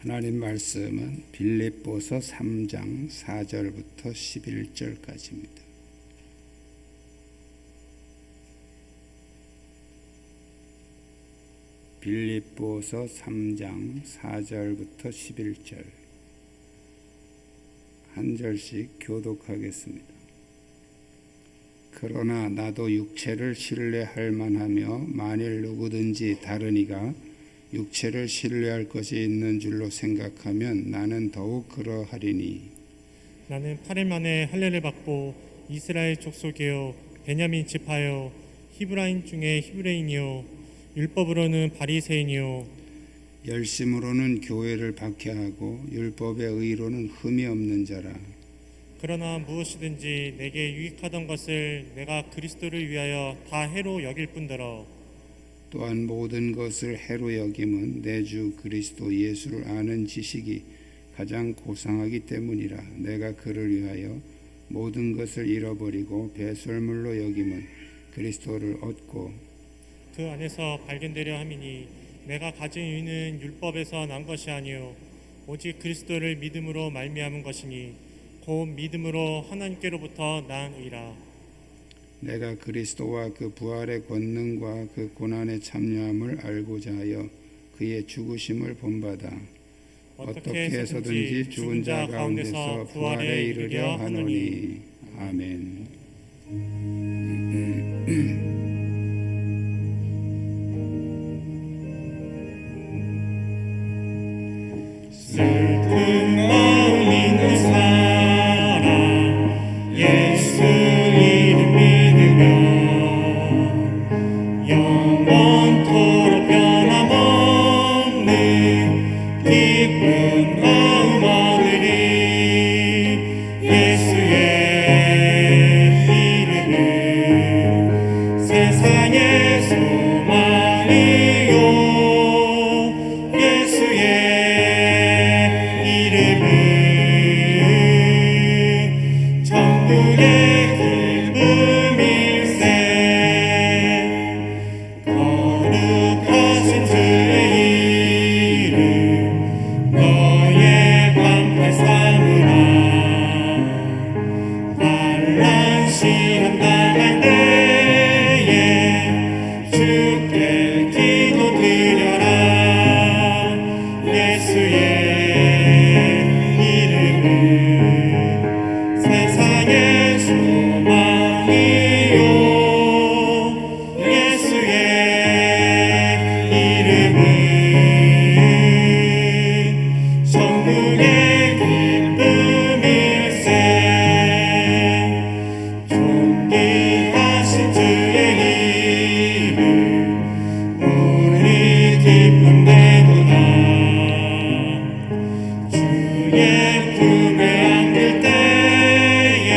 하나님 말씀은 빌립보서 3장 4절부터 11절까지입니다. 빌립보서 3장 4절부터 11절 한 절씩 교독하겠습니다. 그러나 나도 육체를 신뢰할 만하며 만일 누구든지 다른 이가 육체를 신뢰할 것이 있는 줄로 생각하면 나는 더욱 그러하리니 나는 8일 만에 할례를 받고 이스라엘 족속이요 베냐민 지파요 히브라인 중에 히브리인이요 율법으로는 바리새인이요 열심으로는 교회를 박해하고 율법의 의로는 흠이 없는 자라. 그러나 무엇이든지 내게 유익하던 것을 내가 그리스도를 위하여 다 해로 여길 뿐더러 또한 모든 것을 해로 여김은 내 주 그리스도 예수를 아는 지식이 가장 고상하기 때문이라. 내가 그를 위하여 모든 것을 잃어버리고 배설물로 여김은 그리스도를 얻고 그 안에서 발견되려 함이니 내가 가진 의는 율법에서 난 것이 아니요 오직 그리스도를 믿음으로 말미암은 것이니 곧 믿음으로 하나님께로부터 난 의라. 내가 그리스도와 그 부활의 권능과 그 고난에 참여함을 알고자 하여 그의 죽으심을 본받아 어떻게 해서든지 죽은 자 가운데서 부활에 이르려 하노니. 아멘. 슬픈 마음 있는 사람 예수 이름 믿으며 영원토록 변함없는 기쁜 마음 얻으리. 예수의 이름은 세상의 소망이요 예수의 천국의 기쁨일세. 거룩하신 주의 이름 너의 방패 삼으라. 환난 시험 당할 때에 주께 기도드려라. 예수의 이름은 세상의 소망이요 예수의 이름은 천국의 기쁨일세. 존귀하신 주의 이름 우리 기쁨 되도다. 주의 품에 안길 때에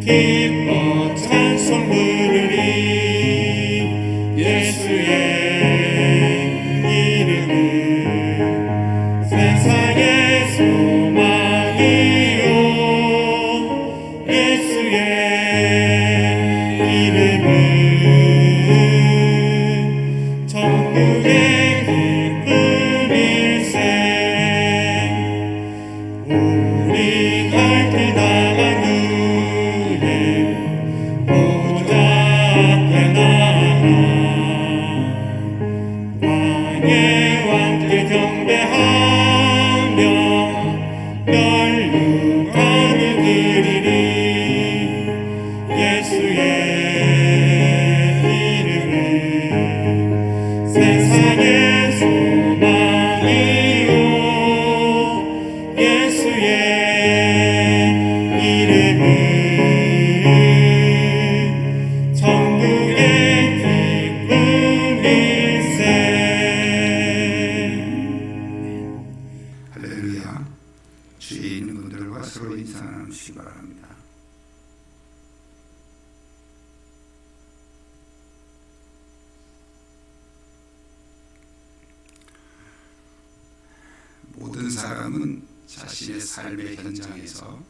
기뻐 찬송 부르리. 예수의 이름은 세상의 소망이요 예수의 이름은 천국의 기쁨일세. 우리 갈 길 나간 후에 보좌 앞에 나가 왕의 왕께 경배하며 멸류관을 드리리. 예수의 이름은 세상의 소망이요 예수의 이름은 천국의 기쁨일세. 할렐루야. 주위에 있는 분들과 서로 인사 나누시기 바랍니다. 모든 사람은 자신의 삶의 현장에서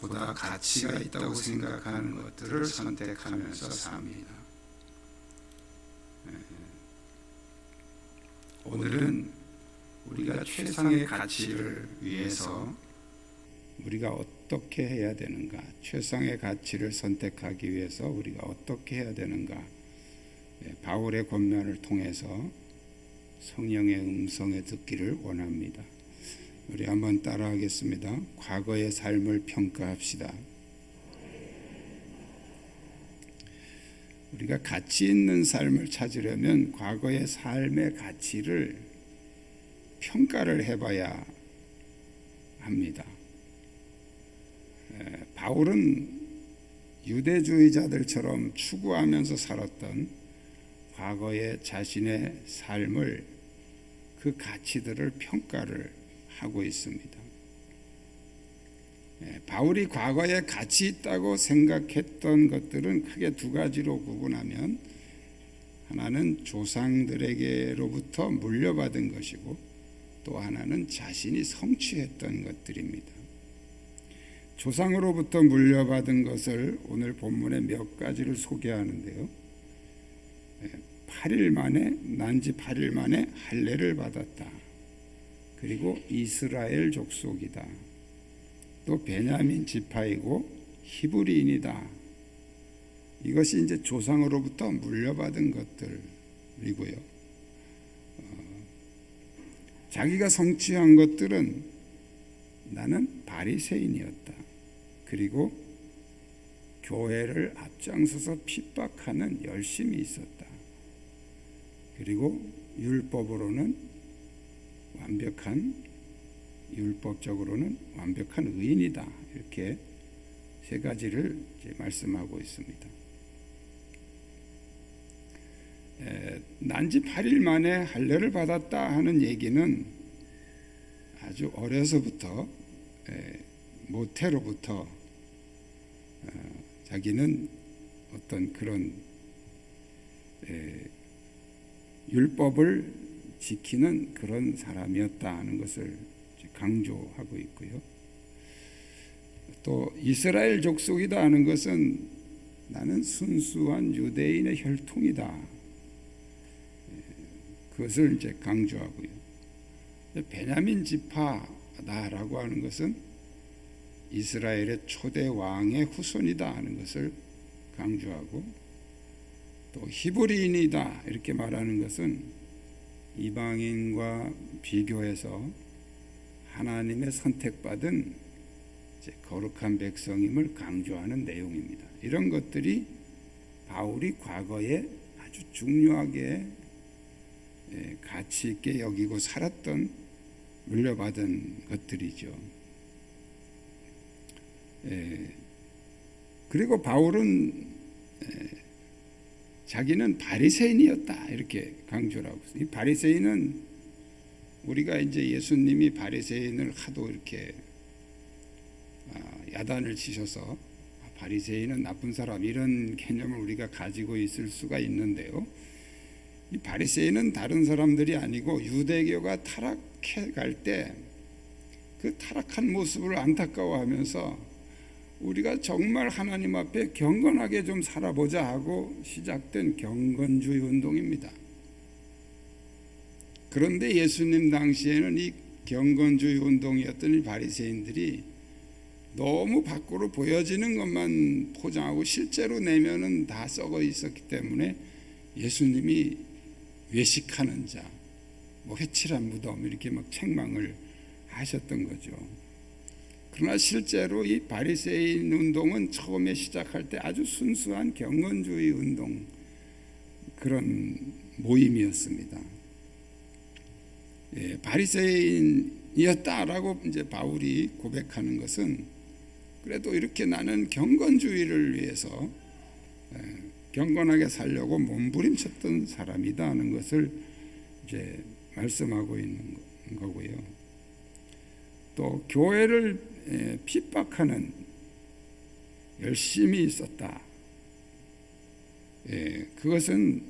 보다 가치가 있다고 생각하는 것들을 선택하면서 삽니다. 오늘은 우리가 최상의 가치를 위해서 우리가 어떻게 해야 되는가, 최상의 가치를 선택하기 위해서 우리가 어떻게 해야 되는가, 바울의 권면을 통해서 성령의 음성에 듣기를 원합니다. 우리 한번 따라하겠습니다. 과거의 삶을 평가합시다. 우리가 가치 있는 삶을 찾으려면 과거의 삶의 가치를 평가를 해봐야 합니다. 바울은 유대주의자들처럼 추구하면서 살았던 과거의 자신의 삶을, 그 가치들을 평가를 하고 있습니다. 바울이 과거에 가치 있다고 생각했던 것들은 크게 두 가지로 구분하면, 하나는 조상들에게로부터 물려받은 것이고 또 하나는 자신이 성취했던 것들입니다. 조상으로부터 물려받은 것을 오늘 본문에 몇 가지를 소개하는데요. 8일 만에, 난지 8일 만에 할례를 받았다. 그리고 이스라엘 족속이다. 또 베냐민 지파이고 히브리인이다. 이것이 이제 조상으로부터 물려받은 것들이고요. 자기가 성취한 것들은 나는 바리새인이었다. 그리고 교회를 앞장서서 핍박하는 열심이 있었다. 그리고 율법으로는 율법적으로는 완벽한 의인이다. 이렇게 세 가지를 이제 말씀하고 있습니다. 난지 8일 만에 할례를 받았다 하는 얘기는 아주 어려서부터 모태로부터 자기는 어떤 그런 율법을 지키는 그런 사람이었다 하는 것을 강조하고 있고요. 또 이스라엘 족속이다 하는 것은 나는 순수한 유대인의 혈통이다. 그것을 이제 강조하고요. 베냐민 지파다라고 하는 것은 이스라엘의 초대 왕의 후손이다 하는 것을 강조하고, 또 히브리인이다 이렇게 말하는 것은 이방인과 비교해서 하나님의 선택받은 거룩한 백성임을 강조하는 내용입니다. 이런 것들이 바울이 과거에 아주 중요하게 가치 있게 여기고 살았던, 물려받은 것들이죠. 그리고 바울은 자기는 바리새인이었다 이렇게 강조를 하고 있어요. 이 바리새인은 우리가 이제 예수님이 바리새인을 하도 이렇게 야단을 치셔서 바리새인은 나쁜 사람, 이런 개념을 우리가 가지고 있을 수가 있는데요. 이 바리새인은 다른 사람들이 아니고 유대교가 타락해 갈 때 그 타락한 모습을 안타까워하면서 우리가 정말 하나님 앞에 경건하게 좀 살아보자 하고 시작된 경건주의 운동입니다. 그런데 예수님 당시에는 이 경건주의 운동이었던 이 바리새인들이 너무 밖으로 보여지는 것만 포장하고 실제로 내면은 다 썩어 있었기 때문에 예수님이 외식하는 자, 회칠한 무덤 이렇게 막 책망을 하셨던 거죠. 그러나 실제로 이 바리새인 운동은 처음에 시작할 때 아주 순수한 경건주의 운동, 그런 모임이었습니다. 바리새인이었다라고 이제 바울이 고백하는 것은, 그래도 이렇게 나는 경건주의를 위해서 경건하게 살려고 몸부림쳤던 사람이다 하는 것을 이제 말씀하고 있는 거고요. 또 교회를 핍박하는 열심이 있었다. 그것은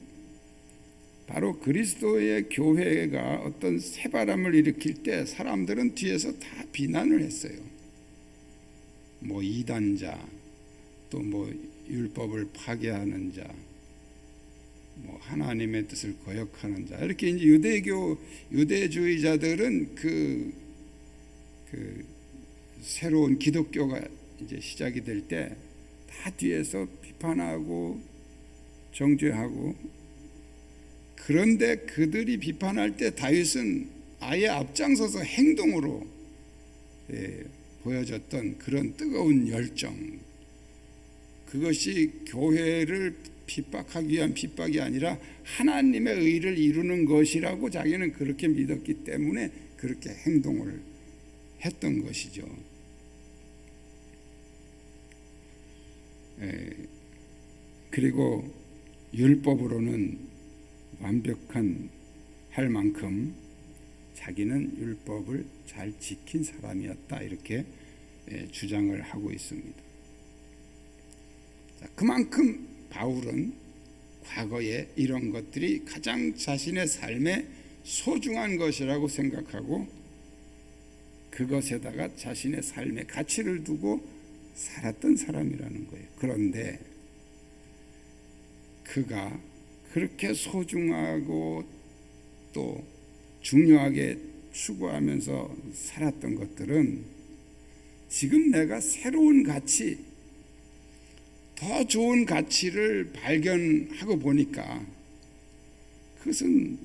바로 그리스도의 교회가 어떤 새바람을 일으킬 때 사람들은 뒤에서 다 비난을 했어요. 이단자, 또 율법을 파괴하는 자, 뭐 하나님의 뜻을 거역하는 자, 이렇게 이제 유대주의자들은 그 새로운 기독교가 이제 시작이 될 때 다 뒤에서 비판하고 정죄하고, 그런데 그들이 비판할 때 다윗은 아예 앞장서서 행동으로 보여줬던 그런 뜨거운 열정, 그것이 교회를 핍박하기 위한 핍박이 아니라 하나님의 의를 이루는 것이라고 자기는 그렇게 믿었기 때문에 그렇게 행동을 했던 것이죠. 그리고 율법으로는 완벽한 할 만큼 자기는 율법을 잘 지킨 사람이었다, 이렇게 주장을 하고 있습니다. 자, 그만큼 바울은 과거에 이런 것들이 가장 자신의 삶에 소중한 것이라고 생각하고 그것에다가 자신의 삶의 가치를 두고 살았던 사람이라는 거예요. 그런데 그가 그렇게 소중하고 또 중요하게 추구하면서 살았던 것들은 지금 내가 새로운 가치, 더 좋은 가치를 발견하고 보니까 그것은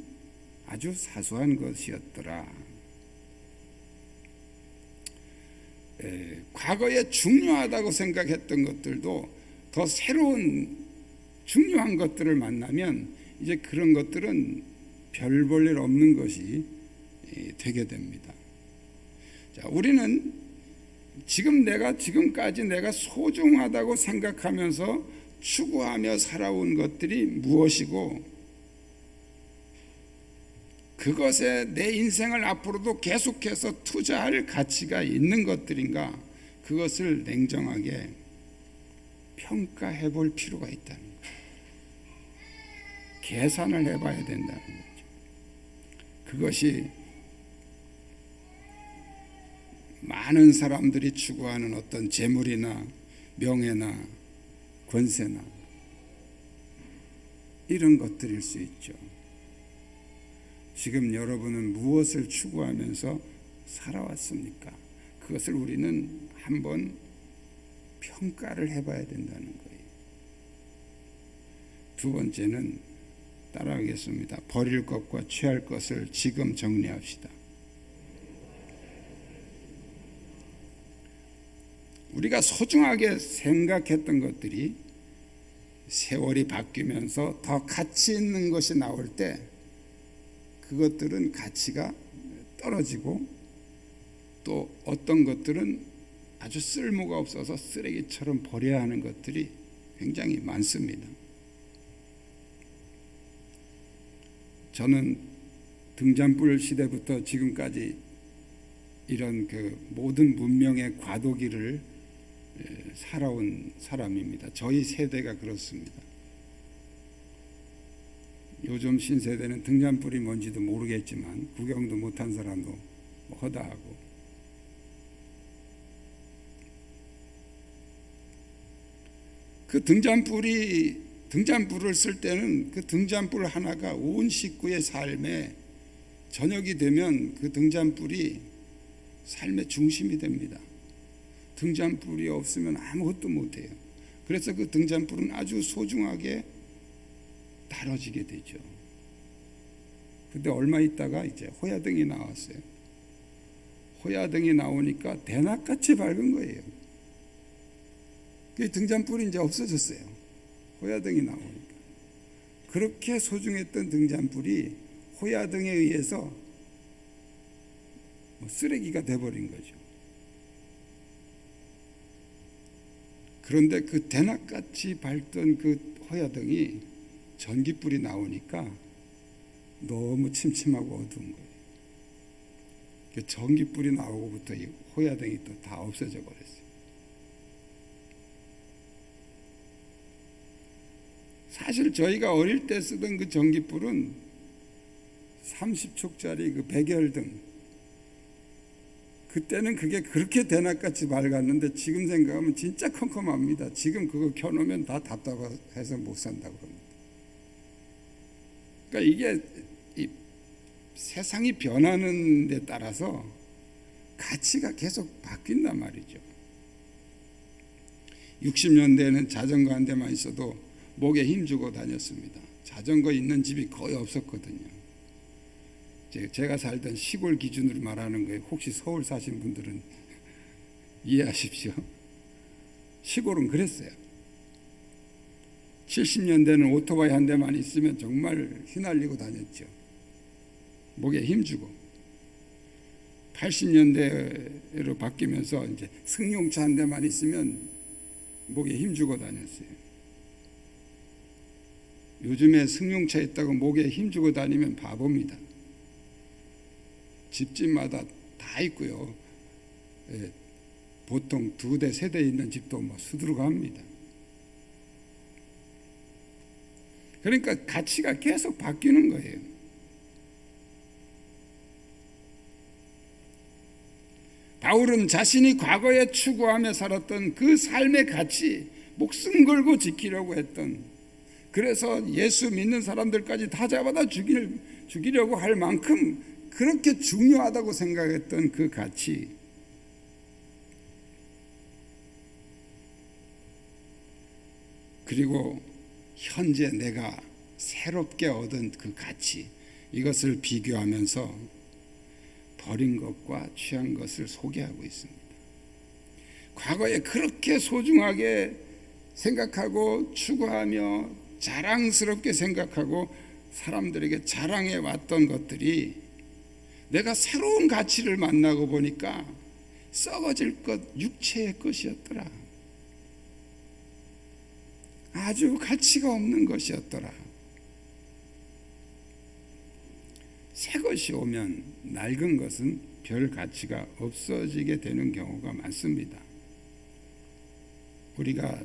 아주 사소한 것이었더라. 과거에 중요하다고 생각했던 것들도 더 새로운 중요한 것들을 만나면 이제 그런 것들은 별 볼 일 없는 것이 되게 됩니다. 자, 우리는 지금까지 내가 소중하다고 생각하면서 추구하며 살아온 것들이 무엇이고, 그것에 내 인생을 앞으로도 계속해서 투자할 가치가 있는 것들인가, 그것을 냉정하게 평가해 볼 필요가 있다는 거예요. 계산을 해봐야 된다는 거죠. 그것이 많은 사람들이 추구하는 어떤 재물이나 명예나 권세나 이런 것들일 수 있죠. 지금 여러분은 무엇을 추구하면서 살아왔습니까? 그것을 우리는 한번 평가를 해봐야 된다는 거예요. 두 번째는 따라하겠습니다. 버릴 것과 취할 것을 지금 정리합시다. 우리가 소중하게 생각했던 것들이 세월이 바뀌면서 더 가치 있는 것이 나올 때 그것들은 가치가 떨어지고, 또 어떤 것들은 아주 쓸모가 없어서 쓰레기처럼 버려야 하는 것들이 굉장히 많습니다. 저는 등잔불 시대부터 지금까지 이런 그 모든 문명의 과도기를 살아온 사람입니다. 저희 세대가 그렇습니다. 요즘 신세대는 등잔불이 뭔지도 모르겠지만 구경도 못한 사람도 허다하고, 그 등잔불을 쓸 때는 그 등잔불 하나가 온 식구의 삶에 저녁이 되면 그 등잔불이 삶의 중심이 됩니다. 등잔불이 없으면 아무것도 못해요. 그래서 그 등잔불은 아주 소중하게 다뤄지게 되죠. 근데 얼마 있다가 이제 호야등이 나왔어요. 호야등이 나오니까 대낮같이 밝은 거예요. 그 등잔불이 이제 없어졌어요. 호야등이 나오니까. 그렇게 소중했던 등잔불이 호야등에 의해서 쓰레기가 돼버린 거죠. 그런데 그 대낮같이 밝던 그 호야등이 전기불이 나오니까 너무 침침하고 어두운 거예요. 그 전기불이 나오고부터 이 호야등이 또 다 없어져 버렸어요. 사실 저희가 어릴 때 쓰던 그 전기불은 30촉짜리 그 백열등, 그때는 그게 그렇게 대낮같이 밝았는데 지금 생각하면 진짜 컴컴합니다. 지금 그거 켜놓으면 다 답답해서 못 산다고 합니다. 그러니까 이게 이 세상이 변하는 데 따라서 가치가 계속 바뀐단 말이죠. 60년대에는 자전거 한 대만 있어도 목에 힘주고 다녔습니다. 자전거 있는 집이 거의 없었거든요. 제가 살던 시골 기준으로 말하는 거예요. 혹시 서울 사신 분들은 이해하십시오. 시골은 그랬어요. 70년대는 오토바이 한 대만 있으면 정말 휘날리고 다녔죠. 목에 힘주고. 80년대로 바뀌면서 이제 승용차 한 대만 있으면 목에 힘주고 다녔어요. 요즘에 승용차 있다고 목에 힘주고 다니면 바보입니다. 집집마다 다 있고요. 보통 2대, 3대 있는 집도 뭐 수두룩합니다. 그러니까 가치가 계속 바뀌는 거예요. 바울은 자신이 과거에 추구하며 살았던 그 삶의 가치, 목숨 걸고 지키려고 했던, 그래서 예수 믿는 사람들까지 다 잡아다 죽이려고 할 만큼 그렇게 중요하다고 생각했던 그 가치, 그리고 현재 내가 새롭게 얻은 그 가치, 이것을 비교하면서 버린 것과 취한 것을 소개하고 있습니다. 과거에 그렇게 소중하게 생각하고 추구하며 자랑스럽게 생각하고 사람들에게 자랑해 왔던 것들이 내가 새로운 가치를 만나고 보니까 썩어질 것, 육체의 것이었더라. 아주 가치가 없는 것이었더라. 새 것이 오면 낡은 것은 별 가치가 없어지게 되는 경우가 많습니다. 우리가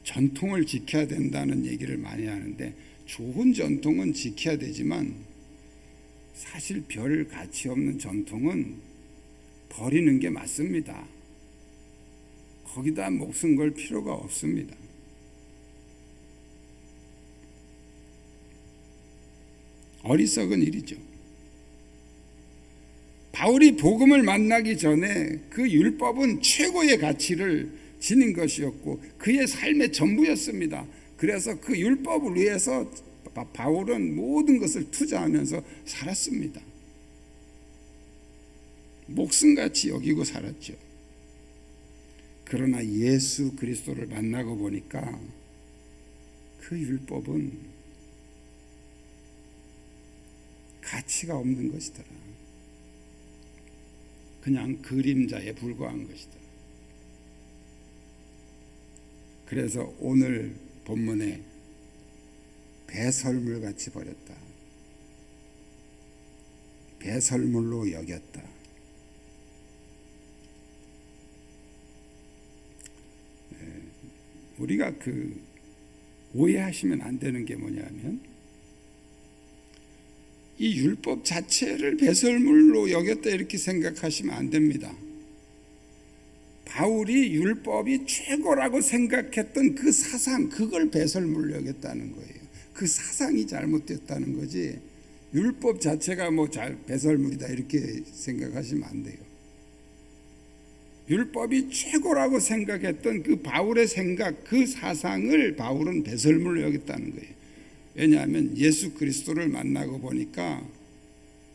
전통을 지켜야 된다는 얘기를 많이 하는데, 좋은 전통은 지켜야 되지만 사실 별 가치 없는 전통은 버리는 게 맞습니다. 거기다 목숨 걸 필요가 없습니다. 어리석은 일이죠. 바울이 복음을 만나기 전에 그 율법은 최고의 가치를 지닌 것이었고 그의 삶의 전부였습니다. 그래서 그 율법을 위해서 바울은 모든 것을 투자하면서 살았습니다. 목숨같이 여기고 살았죠. 그러나 예수 그리스도를 만나고 보니까 그 율법은 가치가 없는 것이더라. 그냥 그림자에 불과한 것이더라. 그래서 오늘 본문에 배설물같이 버렸다, 배설물로 여겼다. 우리가 오해하시면 안 되는 게 뭐냐면, 이 율법 자체를 배설물로 여겼다 이렇게 생각하시면 안 됩니다. 바울이 율법이 최고라고 생각했던 그 사상, 그걸 배설물로 여겼다는 거예요. 그 사상이 잘못됐다는 거지, 율법 자체가 배설물이다 이렇게 생각하시면 안 돼요. 율법이 최고라고 생각했던 그 바울의 생각, 그 사상을 바울은 배설물로 여겼다는 거예요. 왜냐하면 예수 그리스도를 만나고 보니까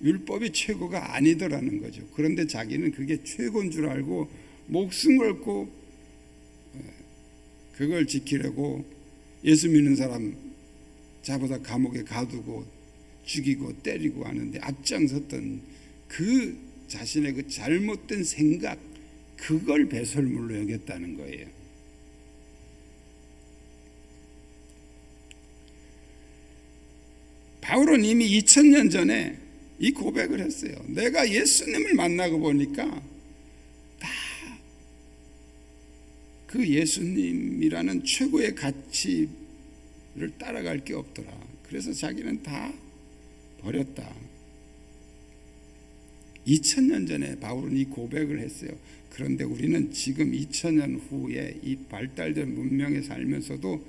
율법이 최고가 아니더라는 거죠. 그런데 자기는 그게 최고인 줄 알고 목숨 걸고 그걸 지키려고 예수 믿는 사람 잡아다 감옥에 가두고 죽이고 때리고 하는데 앞장섰던 그 자신의 그 잘못된 생각, 그걸 배설물로 여겼다는 거예요. 바울은 이미 2000년 전에 이 고백을 했어요. 내가 예수님을 만나고 보니까 다 그 예수님이라는 최고의 가치를 따라갈 게 없더라. 그래서 자기는 다 버렸다. 2000년 전에 바울은 이 고백을 했어요. 그런데 우리는 지금 2000년 후에 이 발달된 문명에 살면서도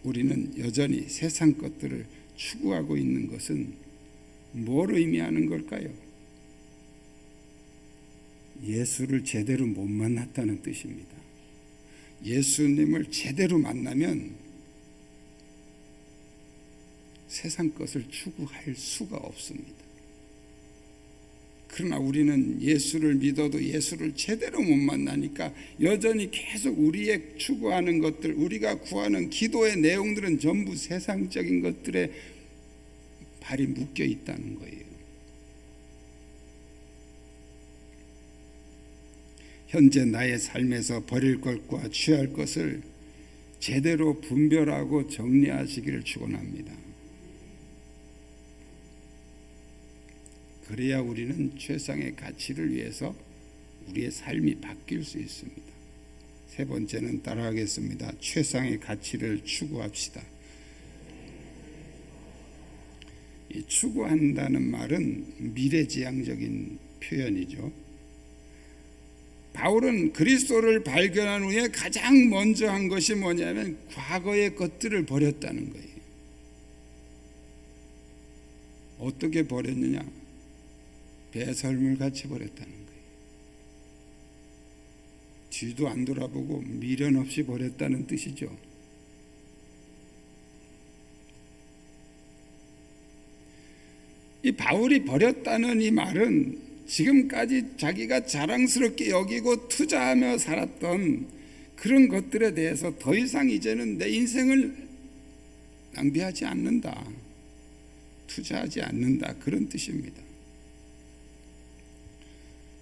우리는 여전히 세상 것들을 추구하고 있는 것은 뭘 의미하는 걸까요? 예수를 제대로 못 만났다는 뜻입니다. 예수님을 제대로 만나면 세상 것을 추구할 수가 없습니다. 그러나 우리는 예수를 믿어도 예수를 제대로 못 만나니까 여전히 계속 우리의 추구하는 것들, 우리가 구하는 기도의 내용들은 전부 세상적인 것들에 발이 묶여 있다는 거예요. 현재 나의 삶에서 버릴 것과 취할 것을 제대로 분별하고 정리하시기를 축원합니다. 그래야 우리는 최상의 가치를 위해서 우리의 삶이 바뀔 수 있습니다. 세 번째는 따라하겠습니다. 최상의 가치를 추구합시다. 이 추구한다는 말은 미래지향적인 표현이죠. 바울은 그리스도를 발견한 후에 가장 먼저 한 것이 뭐냐면 과거의 것들을 버렸다는 거예요. 어떻게 버렸느냐? 배설물 같이 버렸다는 거예요. 뒤도 안 돌아보고 미련 없이 버렸다는 뜻이죠. 이 바울이 버렸다는 이 말은 지금까지 자기가 자랑스럽게 여기고 투자하며 살았던 그런 것들에 대해서 더 이상 이제는 내 인생을 낭비하지 않는다, 투자하지 않는다, 그런 뜻입니다.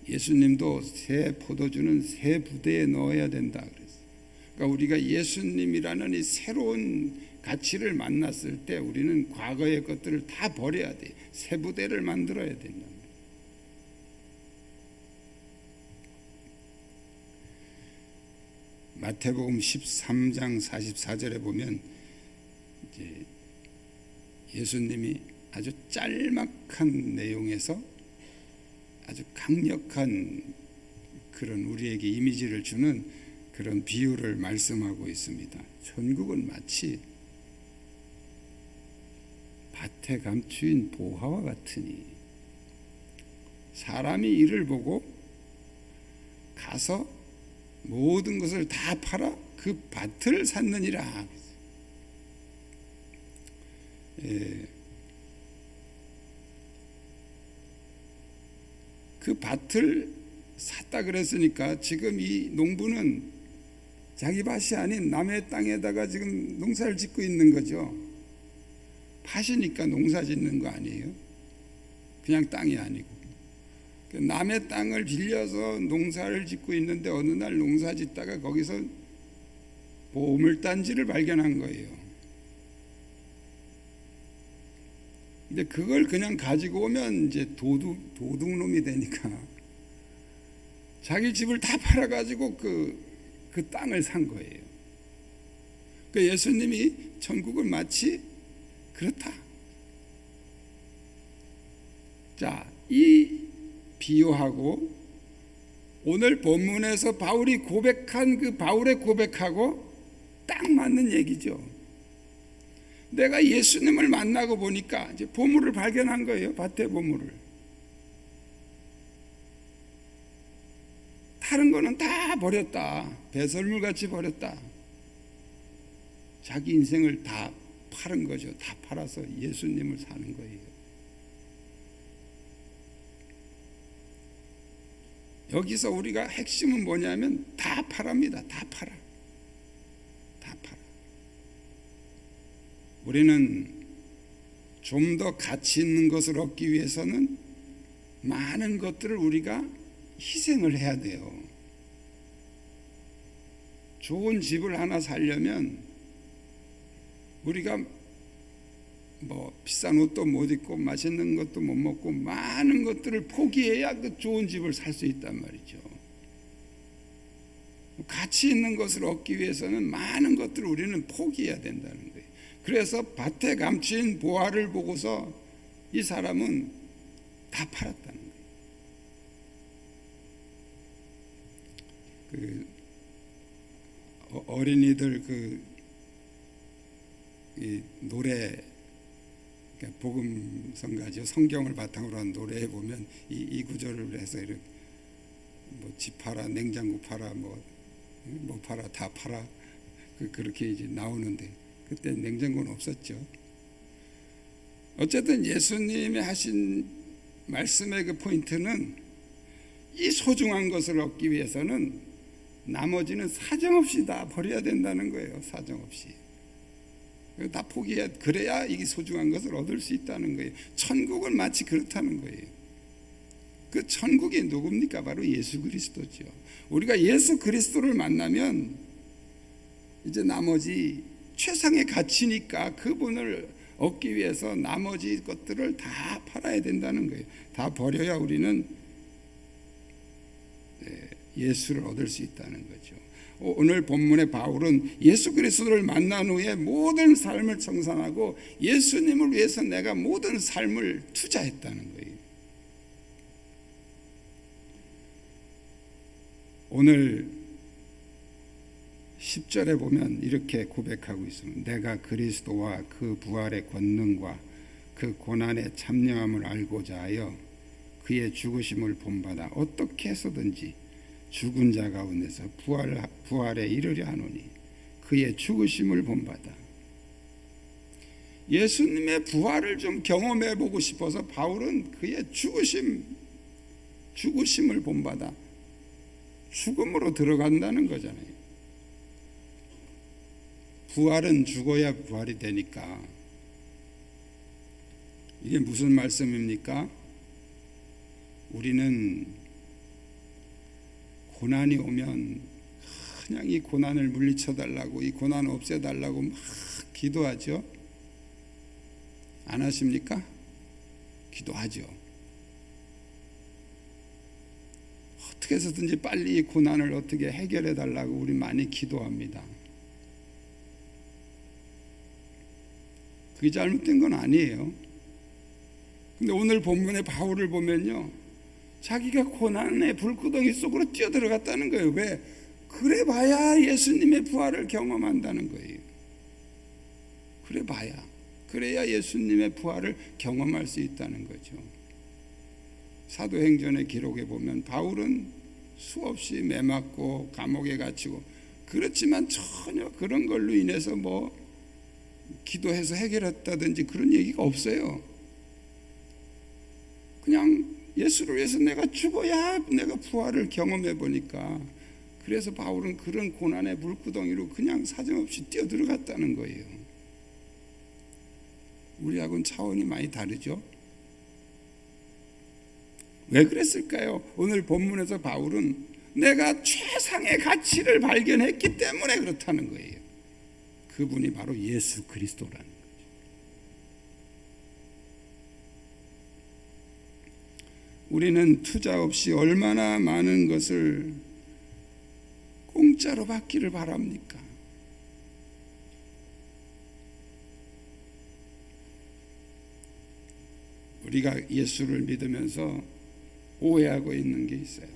예수님도 새 포도주는 새 부대에 넣어야 된다 그랬어요. 그러니까 우리가 예수님이라는 이 새로운 가치를 만났을 때 우리는 과거의 것들을 다 버려야 돼. 새 부대를 만들어야 된다. 마태복음 13장 44절에 보면 이제 예수님이 아주 짤막한 내용에서 아주 강력한 그런 우리에게 이미지를 주는 그런 비유를 말씀하고 있습니다. 천국은 마치 밭에 감추인 보화와 같으니 사람이 이를 보고 가서 모든 것을 다 팔아 그 밭을 샀느니라. 그 밭을 샀다 그랬으니까 지금 이 농부는 자기 밭이 아닌 남의 땅에다가 지금 농사를 짓고 있는 거죠. 밭이니까 농사 짓는 거 아니에요? 그냥 땅이 아니고 남의 땅을 빌려서 농사를 짓고 있는데 어느 날 농사 짓다가 거기서 보물단지를 발견한 거예요. 근데 그걸 그냥 가지고 오면 이제 도둑놈이 되니까 자기 집을 다 팔아가지고 그 땅을 산 거예요. 그 예수님이 천국은 마치 그렇다. 자, 이 비유하고 오늘 본문에서 바울이 고백한 그 바울의 고백하고 딱 맞는 얘기죠. 내가 예수님을 만나고 보니까 이제 보물을 발견한 거예요. 밭의 보물을. 다른 거는 다 버렸다. 배설물 같이 버렸다. 자기 인생을 다 파는 거죠. 다 팔아서 예수님을 사는 거예요. 여기서 우리가 핵심은 뭐냐면 다 팔합니다. 다 팔아. 다 팔아. 우리는 좀 더 가치 있는 것을 얻기 위해서는 많은 것들을 우리가 희생을 해야 돼요. 좋은 집을 하나 살려면 우리가 뭐 비싼 옷도 못 입고 맛있는 것도 못 먹고 많은 것들을 포기해야 그 좋은 집을 살 수 있단 말이죠. 가치 있는 것을 얻기 위해서는 많은 것들을 우리는 포기해야 된다는 거예요. 그래서 밭에 감춘 보화를 보고서 이 사람은 다 팔았다는 거예요. 그 어린이들 그 우리 노래 그러니까 복음성가죠. 성경을 바탕으로 한 노래에 보면 이 구절을 해서 이렇게 뭐 집 팔아, 냉장고 팔아, 뭐 팔아, 다 팔아 그렇게 이제 나오는데 그때 냉장고는 없었죠. 어쨌든 예수님이 하신 말씀의 그 포인트는 이 소중한 것을 얻기 위해서는 나머지는 사정없이 다 버려야 된다는 거예요. 사정없이 다 포기해야, 그래야 이게 소중한 것을 얻을 수 있다는 거예요. 천국은 마치 그렇다는 거예요. 그 천국이 누굽니까? 바로 예수 그리스도죠. 우리가 예수 그리스도를 만나면 이제 나머지 최상의 가치니까 그분을 얻기 위해서 나머지 것들을 다 팔아야 된다는 거예요. 다 버려야 우리는 예수를 얻을 수 있다는 거죠. 오늘 본문의 바울은 예수 그리스도를 만난 후에 모든 삶을 청산하고 예수님을 위해서 내가 모든 삶을 투자했다는 거예요. 오늘 10절에 보면 이렇게 고백하고 있습니다. 내가 그리스도와 그 부활의 권능과 그 고난의 참여함을 알고자 하여 그의 죽으심을 본받아 어떻게 해서든지 죽은 자 가운데서 부활에 이르려 하노니 그의 죽으심을 본받아. 예수님의 부활을 좀 경험해 보고 싶어서 바울은 그의 죽으심을 본받아 죽음으로 들어간다는 거잖아요. 부활은 죽어야 부활이 되니까. 이게 무슨 말씀입니까? 우리는 고난이 오면 그냥 이 고난을 물리쳐 달라고, 이 고난을 없애 달라고 막 기도하죠. 안 하십니까? 기도하죠. 어떻게 해서든지 빨리 이 고난을 어떻게 해결해 달라고 우리 많이 기도합니다. 그게 잘못된 건 아니에요. 근데 오늘 본문의 바울을 보면요, 자기가 고난의 불구덩이 속으로 뛰어들어갔다는 거예요. 왜? 그래 봐야 예수님의 부활을 경험한다는 거예요. 그래 봐야, 그래야 예수님의 부활을 경험할 수 있다는 거죠. 사도행전의 기록에 보면 바울은 수없이 매맞고 감옥에 갇히고, 그렇지만 전혀 그런 걸로 인해서 뭐 기도해서 해결했다든지 그런 얘기가 없어요. 그냥 예수를 위해서 내가 죽어야 내가 부활을 경험해 보니까, 그래서 바울은 그런 고난의 물구덩이로 그냥 사정없이 뛰어들어갔다는 거예요. 우리하고는 차원이 많이 다르죠. 왜 그랬을까요? 오늘 본문에서 바울은 내가 최상의 가치를 발견했기 때문에 그렇다는 거예요. 그분이 바로 예수 그리스도라는 거죠. 우리는 투자 없이 얼마나 많은 것을 공짜로 받기를 바랍니까? 우리가 예수를 믿으면서 오해하고 있는 게 있어요.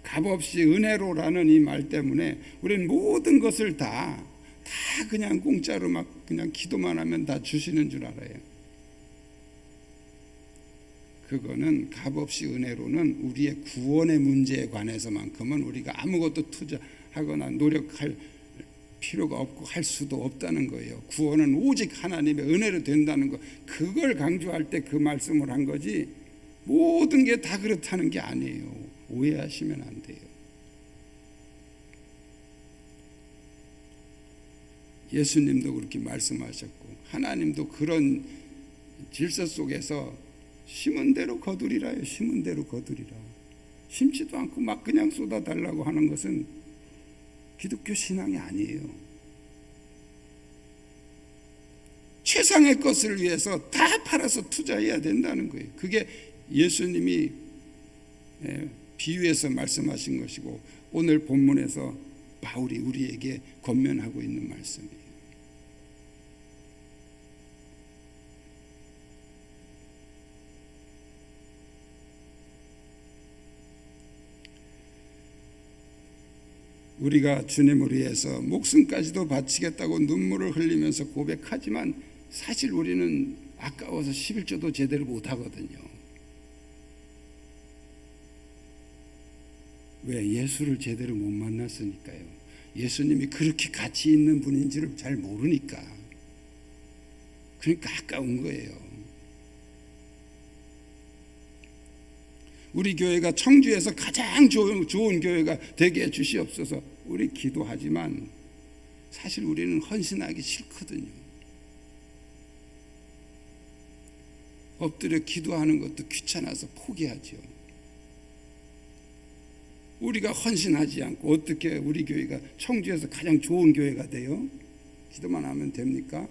값없이 은혜로라는 이 말 때문에 우리는 모든 것을 다 그냥 공짜로 막 그냥 기도만 하면 다 주시는 줄 알아요. 그거는 값없이 은혜로는 우리의 구원의 문제에 관해서만큼은 우리가 아무것도 투자하거나 노력할 필요가 없고 할 수도 없다는 거예요. 구원은 오직 하나님의 은혜로 된다는 거, 그걸 강조할 때 그 말씀을 한 거지, 모든 게 다 그렇다는 게 아니에요. 오해하시면 안 돼요. 예수님도 그렇게 말씀하셨고 하나님도 그런 질서 속에서 심은 대로 거두리라요. 심은 대로 거두리라. 심지도 않고 막 그냥 쏟아달라고 하는 것은 기독교 신앙이 아니에요. 최상의 것을 위해서 다 팔아서 투자해야 된다는 거예요. 그게 예수님이 비유해서 말씀하신 것이고 오늘 본문에서 바울이 우리에게 권면하고 있는 말씀이에요. 우리가 주님을 위해서 목숨까지도 바치겠다고 눈물을 흘리면서 고백하지만 사실 우리는 아까워서 11조도 제대로 못하거든요. 왜? 예수를 제대로 못 만났으니까요. 예수님이 그렇게 가치 있는 분인지를 잘 모르니까. 그러니까 아까운 거예요. 우리 교회가 청주에서 가장 좋은 교회가 되게 해주시옵소서. 우리 기도하지만 사실 우리는 헌신하기 싫거든요. 엎드려 기도하는 것도 귀찮아서 포기하죠. 우리가 헌신하지 않고 어떻게 우리 교회가 청주에서 가장 좋은 교회가 돼요? 기도만 하면 됩니까?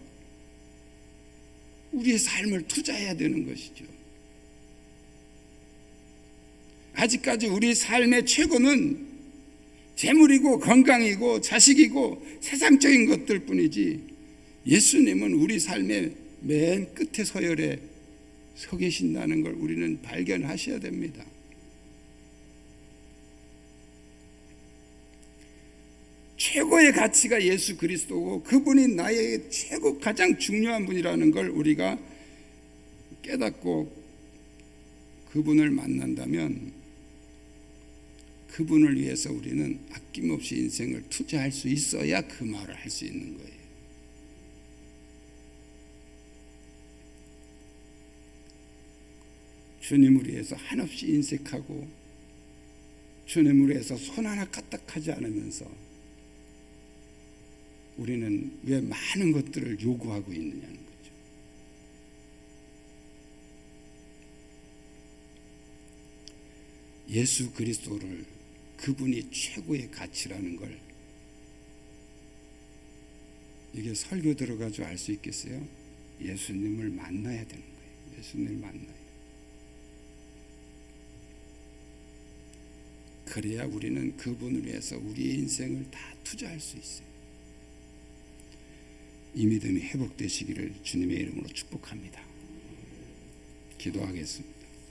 우리의 삶을 투자해야 되는 것이죠. 아직까지 우리 삶의 최고는 재물이고 건강이고 자식이고 세상적인 것들 뿐이지, 예수님은 우리 삶의 맨 끝에 서열에 서 계신다는 걸 우리는 발견하셔야 됩니다. 최고의 가치가 예수 그리스도고 그분이 나의 최고 가장 중요한 분이라는 걸 우리가 깨닫고 그분을 만난다면 그분을 위해서 우리는 아낌없이 인생을 투자할 수 있어야 그 말을 할 수 있는 거예요. 주님을 위해서 한없이 인색하고 주님을 위해서 손 하나 까딱하지 않으면서 우리는 왜 많은 것들을 요구하고 있느냐는 거죠. 예수 그리스도를, 그분이 최고의 가치라는 걸 이게 설교 들어가지고 알 수 있겠어요? 예수님을 만나야 되는 거예요. 예수님을 만나요. 그래야 우리는 그분을 위해서 우리의 인생을 다 투자할 수 있어요. 이 믿음이 회복되시기를 주님의 이름으로 축복합니다. 기도하겠습니다.